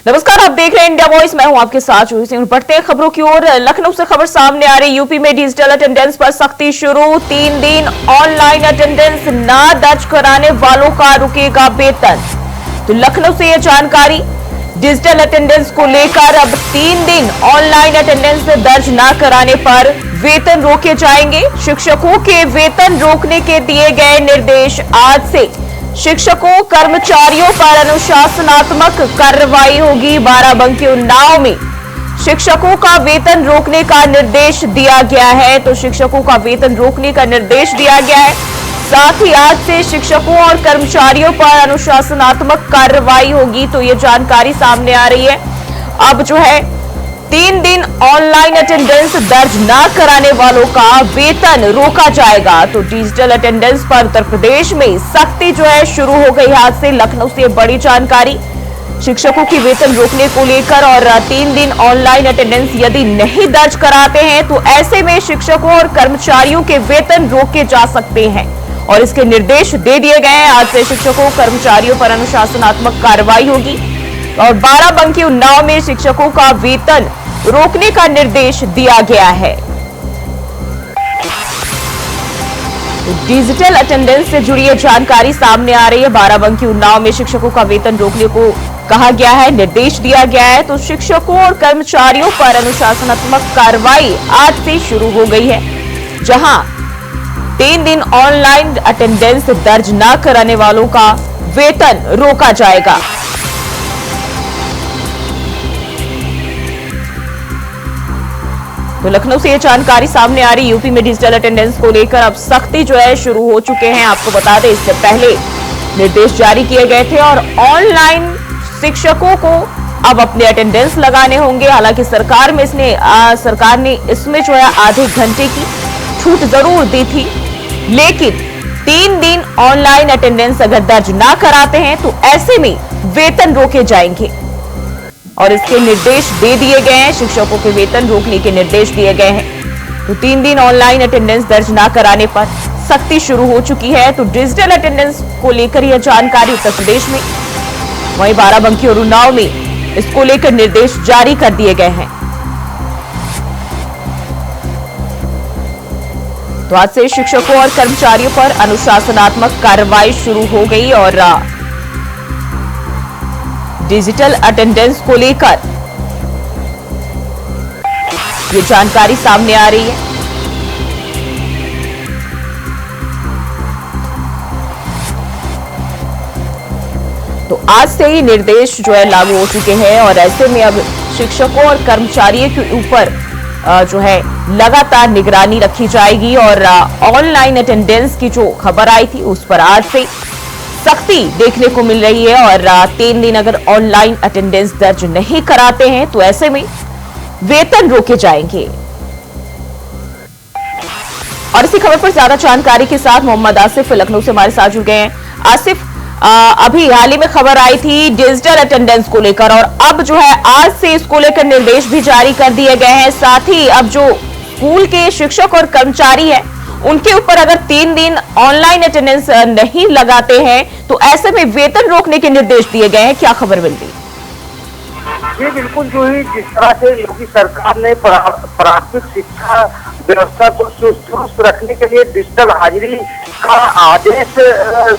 नमस्कार, आप देख रहे हैं इंडिया वॉइस। मैं हूं आपके साथ जूही सिंह। बढ़ते हैं खबरों की ओर। लखनऊ से खबर सामने आ रही। यूपी में डिजिटल अटेंडेंस पर सख्ती शुरू। 3 दिन ऑनलाइन अटेंडेंस ना दर्ज कराने वालों का रुकेगा वेतन। तो लखनऊ से यह जानकारी। डिजिटल अटेंडेंस को लेकर अब 3 दिन ऑनलाइन अटेंडेंस दर्ज न कराने पर वेतन रोके जाएंगे। शिक्षकों के वेतन रोकने के दिए गए निर्देश। आज से शिक्षकों कर्मचारियों पर अनुशासनात्मक कार्रवाई होगी। बाराबंकी उन्नाव में शिक्षकों का वेतन रोकने का निर्देश दिया गया है। तो शिक्षकों का वेतन रोकने का निर्देश दिया गया है। साथ ही आज से शिक्षकों और कर्मचारियों पर अनुशासनात्मक कार्रवाई होगी। तो ये जानकारी सामने आ रही है। अब जो है 3 दिन ऑनलाइन अटेंडेंस दर्ज न कराने वालों का वेतन रोका जाएगा। तो डिजिटल अटेंडेंस पर उत्तर प्रदेश में सख्ती जो है शुरू हो गई। आज से लखनऊ से बड़ी जानकारी। शिक्षकों की वेतन रोकने को लेकर और 3 दिन ऑनलाइन अटेंडेंस यदि नहीं दर्ज कराते हैं तो ऐसे में शिक्षकों और कर्मचारियों के वेतन रोके जा सकते हैं और इसके निर्देश दे दिए गए हैं। आज से शिक्षकों कर्मचारियों पर अनुशासनात्मक कार्रवाई होगी और बाराबंकी उन्नाव में शिक्षकों का वेतन रोकने का निर्देश दिया गया है। डिजिटल अटेंडेंस से जुड़ी यह जानकारी सामने आ रही है। बाराबंकी उन्नाव में शिक्षकों का वेतन रोकने को कहा गया है, निर्देश दिया गया है। तो शिक्षकों और कर्मचारियों पर अनुशासनात्मक कार्रवाई आज से शुरू हो गई है, जहां 3 दिन ऑनलाइन अटेंडेंस दर्ज न कराने वालों का वेतन रोका जाएगा। तो लखनऊ से ये जानकारी सामने आ रही। यूपी में डिजिटल अटेंडेंस को लेकर अब सख्ती जो है शुरू हो चुके हैं। आपको बता दें, इससे पहले निर्देश जारी किए गए थे और ऑनलाइन शिक्षकों को अब अपने अटेंडेंस लगाने होंगे। हालांकि सरकार ने इसमें जो है आधे घंटे की छूट जरूर दी थी, लेकिन 3 दिन ऑनलाइन अटेंडेंस अगर दर्ज ना कराते हैं तो ऐसे में वेतन रोके जाएंगे और इसके निर्देश दे दिए गए हैं। शिक्षकों के वेतन रोकने के निर्देश दिए गए हैं। तो 3 दिन ऑनलाइन अटेंडेंस दर्ज ना कराने पर सख्ती शुरू हो चुकी है। तो डिजिटल अटेंडेंस को लेकर यह जानकारी उत्तर प्रदेश में, वहीं बाराबंकी और उन्नाव में इसको लेकर निर्देश जारी कर दिए गए हैं। तो आज से शिक्षकों और कर्मचारियों पर अनुशासनात्मक कार्रवाई शुरू हो गई और डिजिटल अटेंडेंस को लेकर ये जानकारी सामने आ रही है। तो आज से ही निर्देश जो है लागू हो चुके हैं और ऐसे में अब शिक्षकों और कर्मचारियों के ऊपर जो है लगातार निगरानी रखी जाएगी और ऑनलाइन अटेंडेंस की जो खबर आई थी उस पर आज से सख्ती देखने को मिल रही है और 3 दिन अगर ऑनलाइन अटेंडेंस दर्ज नहीं कराते हैं तो ऐसे में वेतन रोके जाएंगे। और इसी खबर पर ज्यादा जानकारी के साथ मोहम्मद आसिफ लखनऊ से हमारे साथ जुड़ गए हैं। आसिफ, अभी हाल ही में खबर आई थी डिजिटल अटेंडेंस को लेकर और अब जो है आज से इसको लेकर निर्देश भी जारी कर दिए गए हैं। साथ ही अब जो स्कूल के शिक्षक और कर्मचारी हैं उनके ऊपर अगर 3 दिन ऑनलाइन अटेंडेंस नहीं लगाते हैं तो ऐसे में वेतन रोकने के निर्देश दिए गए हैं। क्या खबर मिल रही? जी बिल्कुल, जो ही जिस तरह से योगी सरकार ने प्राथमिक शिक्षा व्यवस्था को सुस्त रखने के लिए डिजिटल हाजिरी का आदेश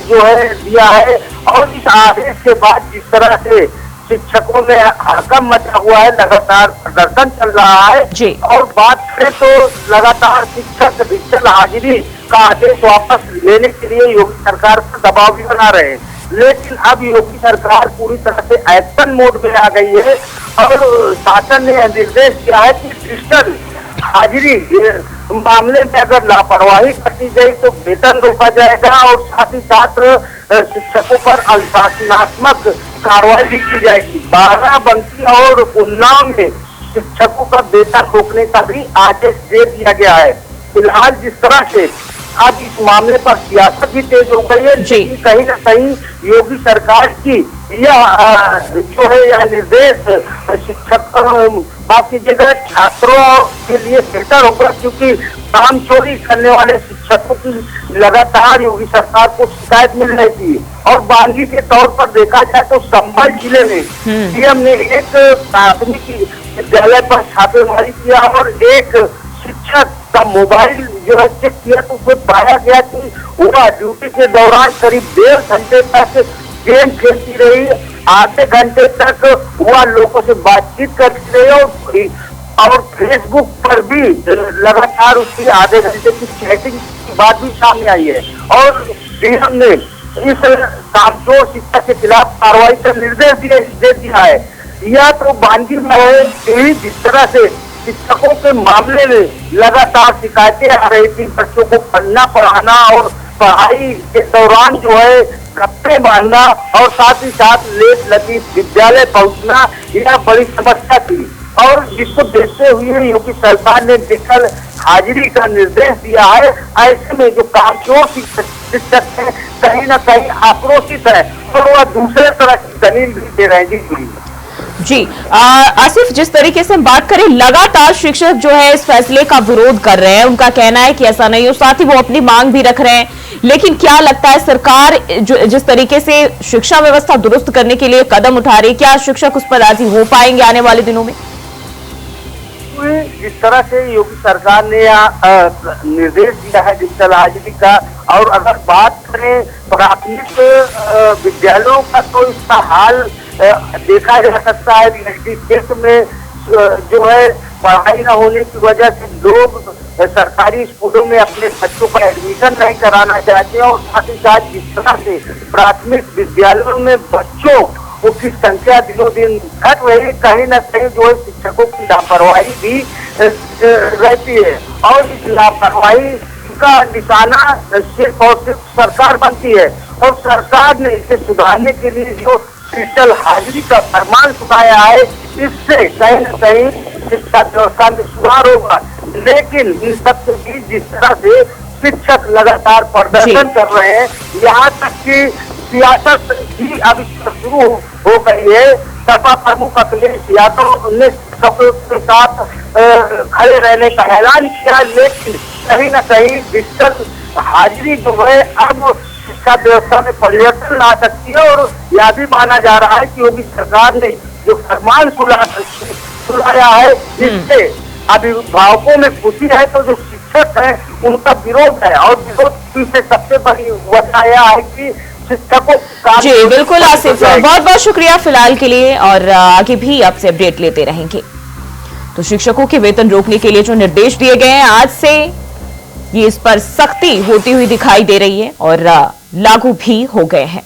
जो है दिया है और इस आदेश के बाद जिस तरह से शिक्षकों में हड़कंप मचा हुआ है, लगातार प्रदर्शन चल रहा है जी। और बात करें तो लगातार शिक्षक डिजिटल हाजिरी का आदेश वापस लेने के लिए योगी सरकार पर दबाव भी बना रहे हैं, लेकिन अब योगी सरकार पूरी तरह से एक्शन मोड में आ गई है और शासन ने निर्देश दिया है कि डिजिटल हाजिरी मामले में अगर लापरवाही करती गई तो वेतन रोका जाएगा और साथ ही साथ शिक्षकों पर अनुशासनात्मक कार्रवाई भी की जाएगी। बाराबंकी और उन्नाव में शिक्षकों का वेतन रोकने का भी आदेश दे दिया गया है। फिलहाल जिस तरह से अब इस मामले पर सियासत भी तेज हो गई है, लेकिन कहीं न कहीं योगी सरकार की यह जो है यह निर्देश शिक्षक माफ कीजिएगा, छात्रों के लिए बेहतर होगा, क्योंकि काम चोरी करने वाले शिक्षकों की लगातार योगी सरकार को शिकायत मिल रही थी। और बानगी के तौर पर देखा जाए तो संभल जिले में सीएम ने एक प्राथमिक विद्यालय पर छापेमारी किया और एक शिक्षक का मोबाइल जो है चेक किया तो उसमें पाया गया कि वह ड्यूटी के दौरान करीब 1.5 घंटे तक गेम खेलती रही, आधे घंटे तक वह लोगों से बातचीत करती रही और फेसबुक पर भी लगातार उसकी आधे घंटे की चैटिंग की बात भी सामने आई है। और सीएम ने इस कामचोर शिक्षा के खिलाफ कार्रवाई का निर्देश दे दिया है। यह तो बानगी में है कि जिस तरह से शिक्षकों के मामले में लगातार शिकायतें आ रही थी, बच्चों को पढ़ना पढ़ाना और पढ़ाई के दौरान जो है कपड़े बांधना और साथ ही साथ लेट लतीफ विद्यालय पहुंचना, यह बड़ी समस्या थी। और जिसको देखते हुए योगी सरकार ने बेखल हाजिरी का निर्देश दिया है। ऐसे में जो कामचोर शिक्षक है कहीं न कहीं आक्रोशित है और वह दूसरे तरह की दलील भी दे रहे हैं। जी आसिफ, जिस तरीके से हम बात करें, लगातार शिक्षक जो है इस फैसले का विरोध कर रहे हैं। उनका कहना है कि ऐसा नहीं हो, साथ ही वो अपनी मांग भी रख रहे हैं। लेकिन क्या लगता है सरकार जिस तरीके से शिक्षा व्यवस्था दुरुस्त करने के लिए कदम उठा रही है, क्या शिक्षक उस पर राजी हो पाएंगे आने वाले दिनों में? जिस तरह से योगी सरकार ने निर्देश दिया है डिजिटल हाजिरी का, और अगर बात करें प्राथमिक विद्यालयों का तो इसका हाल देखा जा सकता है। केस में जो है पढ़ाई न होने की वजह से लोग सरकारी स्कूलों में अपने बच्चों का एडमिशन नहीं कराना चाहते हैं और साथ ही साथ जिस तरह से प्राथमिक विद्यालयों में बच्चों की संख्या दिनों दिन घट रही, कहीं न कहीं जो है शिक्षकों की लापरवाही भी रहती है। और इस लापरवाही का निशाना सिर्फ और सिर्फ सरकार बनती है। और सरकार ने इसे सुधारने के लिए जो डिजिटल हाजिरी का फरमान सुनाया है, इससे कहीं न कहीं शिक्षा व्यवस्था में सुधार होगा। लेकिन इन सबके बीच जिस तरह से शिक्षक लगातार प्रदर्शन कर रहे हैं, यहाँ तक कि सियासत भी अब शुरू हो गई है। सपा प्रमुख अखिलेश यादव ने शिक्षकों के साथ खड़े रहने का ऐलान किया, लेकिन कहीं न कहीं डिजिटल हाजिरी जो है अब शिक्षा व्यवस्था में परिवर्तन ला सकती है। और यह भी माना जा रहा है कि योगी सरकार ने जो फरमान सुनाया है, इससे अभिभावकों में खुशी है, तो जो शिक्षक है उनका विरोध है। और विरोध से सबसे बड़ी वजह यह है कि शिक्षकों जी बिल्कुल आसिफ, बहुत बहुत शुक्रिया फिलहाल के लिए, और आगे भी आपसे अपडेट लेते रहेंगे। तो शिक्षकों के वेतन रोकने के लिए जो निर्देश दिए गए हैं, आज से ये इस पर सख्ती होती हुई दिखाई दे रही है और लागू भी हो गए हैं।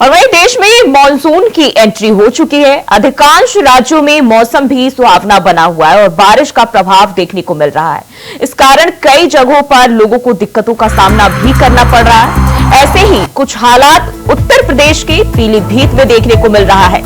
और वहीं देश में मॉनसून की एंट्री हो चुकी है। अधिकांश राज्यों में मौसम भी सुहावना बना हुआ है और बारिश का प्रभाव देखने को मिल रहा है। इस कारण कई जगहों पर लोगों को दिक्कतों का सामना भी करना पड़ रहा है। ऐसे ही कुछ हालात उत्तर प्रदेश के पीलीभीत में देखने को मिल रहा है।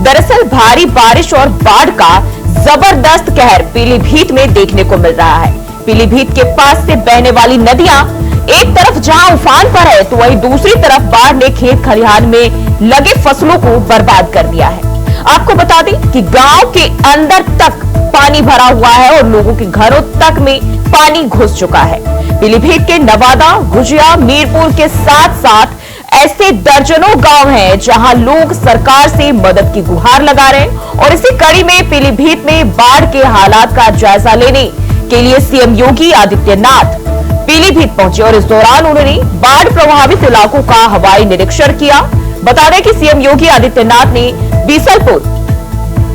दरअसल भारी बारिश और बाढ़ का जबरदस्त कहर पीलीभीत में देखने को मिल रहा है। पीलीभीत के पास से बहने वाली नदियां एक तरफ जहां उफान पर है, तो वहीं दूसरी तरफ बाढ़ ने खेत खलिहान में लगे फसलों को बर्बाद कर दिया है। आपको बता दें कि गांव के अंदर तक पानी भरा हुआ है और लोगों के घरों तक में पानी घुस चुका है। पीलीभीत के नवादा, गुजिया, मीरपुर के साथ साथ ऐसे दर्जनों गांव हैं जहां लोग सरकार से मदद की गुहार लगा रहे हैं। और इसी कड़ी में पीलीभीत में बाढ़ के हालात का जायजा लेने के लिए सीएम योगी आदित्यनाथ पीलीभीत पहुंचे और इस दौरान उन्होंने बाढ़ प्रभावित इलाकों का हवाई निरीक्षण किया। बता दें कि सीएम योगी आदित्यनाथ ने बीसलपुर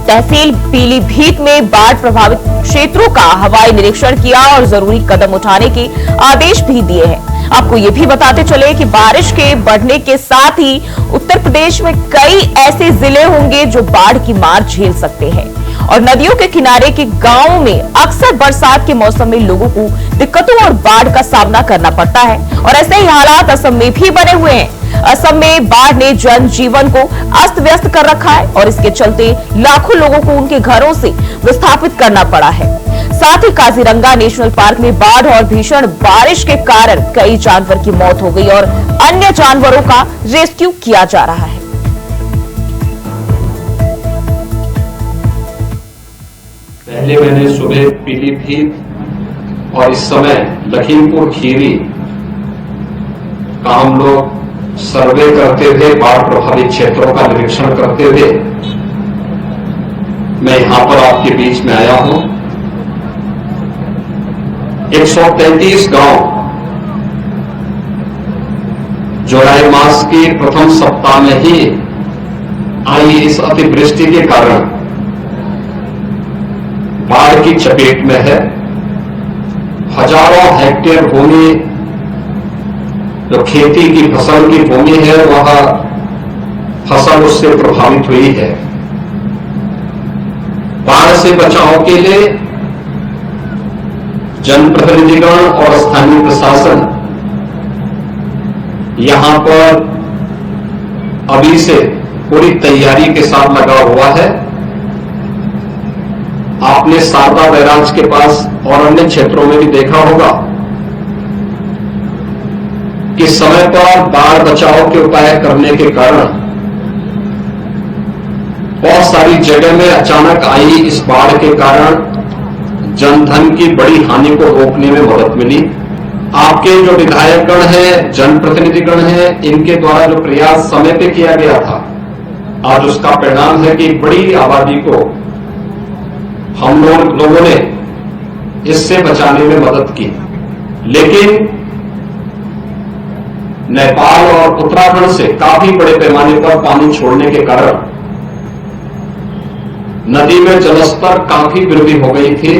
तहसील पीलीभीत में बाढ़ प्रभावित क्षेत्रों का हवाई निरीक्षण किया और जरूरी कदम उठाने के आदेश भी दिए हैं। आपको ये भी बताते चले कि बारिश के बढ़ने के साथ ही उत्तर प्रदेश में कई ऐसे जिले होंगे जो बाढ़ की मार झेल सकते हैं और नदियों के किनारे के गांवों में अक्सर बरसात के मौसम में लोगों को दिक्कतों और बाढ़ का सामना करना पड़ता है। और ऐसे ही हालात असम में भी बने हुए हैं। असम में बाढ़ ने जनजीवन को अस्त व्यस्त कर रखा है और इसके चलते लाखों लोगों को उनके घरों से विस्थापित करना पड़ा है। साथ ही काजीरंगा नेशनल पार्क में बाढ़ और भीषण बारिश के कारण कई जानवर की मौत हो गई और अन्य जानवरों का रेस्क्यू किया जा रहा है। पहले मैंने सुबह पीलीभीत और इस समय लखीमपुर खीरी का हम लोग सर्वे करते थे, बाढ़ प्रभावित क्षेत्रों का निरीक्षण करते थे। मैं यहां पर आपके बीच में आया हूं। 133 गांव जुलाई मास के प्रथम सप्ताह में ही आई इस अतिवृष्टि के कारण बाढ़ की चपेट में है। हजारों हेक्टेयर भूमि जो खेती की फसल की भूमि है वह फसल उससे प्रभावित हुई है। बाढ़ से बचाव के लिए जनप्रतिनिधिगण और स्थानीय प्रशासन यहां पर अभी से पूरी तैयारी के साथ लगा हुआ है। आपने शारदा बैराज के पास और अन्य क्षेत्रों में भी देखा होगा कि समय पर बाढ़ बचाव के उपाय करने के कारण बहुत सारी जगह में अचानक आई इस बाढ़ के कारण जनधन की बड़ी हानि को रोकने में मदद मिली। आपके जो विधायकगण हैं, जनप्रतिनिधिगण हैं, इनके द्वारा जो प्रयास समय पे किया गया था, आज उसका परिणाम है कि बड़ी आबादी को हम लोगों ने इससे बचाने में मदद की। लेकिन नेपाल और उत्तराखंड से काफी बड़े पैमाने पर पानी छोड़ने के कारण नदी में जलस्तर काफी वृद्धि हो गई थी,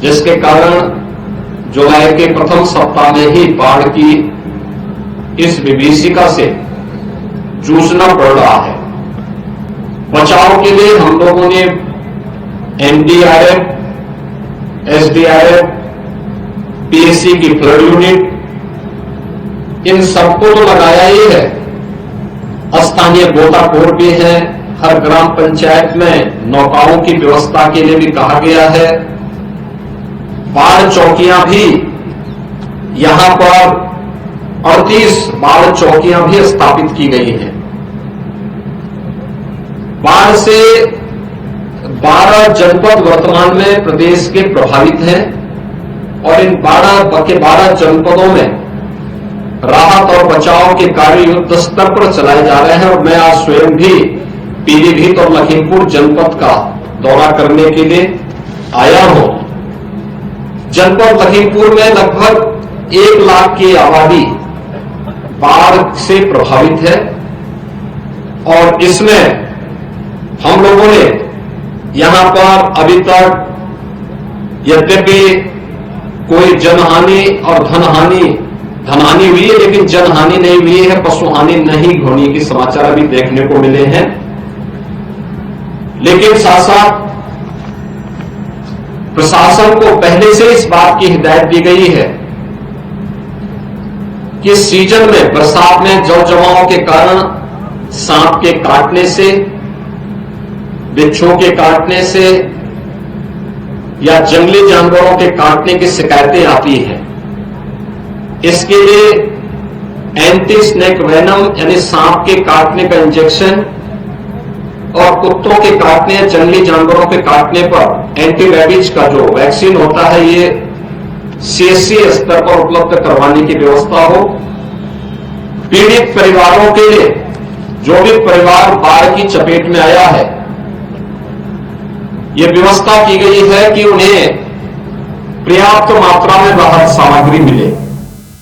जिसके कारण जुलाई के प्रथम सप्ताह में ही बाढ़ की इस विभीषिका से जूझना पड़ रहा है। बचाव के लिए हम लोगों ने एनडीआरएफ, एसडीआरएफ, पीएससी की फ्लड यूनिट, इन सबको तो लगाया ही है। स्थानीय गोताखोर भी हैं। हर ग्राम पंचायत में नौकाओं की व्यवस्था के लिए भी कहा गया है। बाढ़ चौकियां भी यहां पर 38 बाढ़ चौकियां भी स्थापित की गई हैं। बाढ़ से 12 जनपद वर्तमान में प्रदेश के प्रभावित हैं और इन 12 जनपदों में राहत और बचाव के कार्य युद्ध स्तर पर चलाए जा रहे हैं। और मैं आज स्वयं भी पीलीभीत और लखीमपुर जनपद का दौरा करने के लिए आया हूं। जनपद लखीमपुर में लगभग 1 लाख की आबादी बाढ़ से प्रभावित है और इसमें हम लोगों ने यहां पर अभी तक यद्यपि कोई जनहानि और धनहानि हुई है, लेकिन जनहानि नहीं हुई है, पशुहानि नहीं होने की समाचार अभी देखने को मिले हैं। लेकिन साथ साथ प्रशासन को पहले से इस बात की हिदायत दी गई है कि सीजन में बरसात में जल जमाव के कारण सांप के काटने से, बिच्छू के काटने से या जंगली जानवरों के काटने की शिकायतें आती हैं। इसके लिए एंटी स्नेक वेनम यानी सांप के काटने का इंजेक्शन और कुत्तों के काटने या जंगली जानवरों के काटने पर एंटी रेबीज का जो वैक्सीन होता है, ये सीएससी स्तर पर उपलब्ध करवाने की व्यवस्था हो। पीड़ित परिवारों के लिए जो भी परिवार बाढ़ की चपेट में आया है, ये व्यवस्था की गई है कि उन्हें पर्याप्त मात्रा में राहत सामग्री मिले।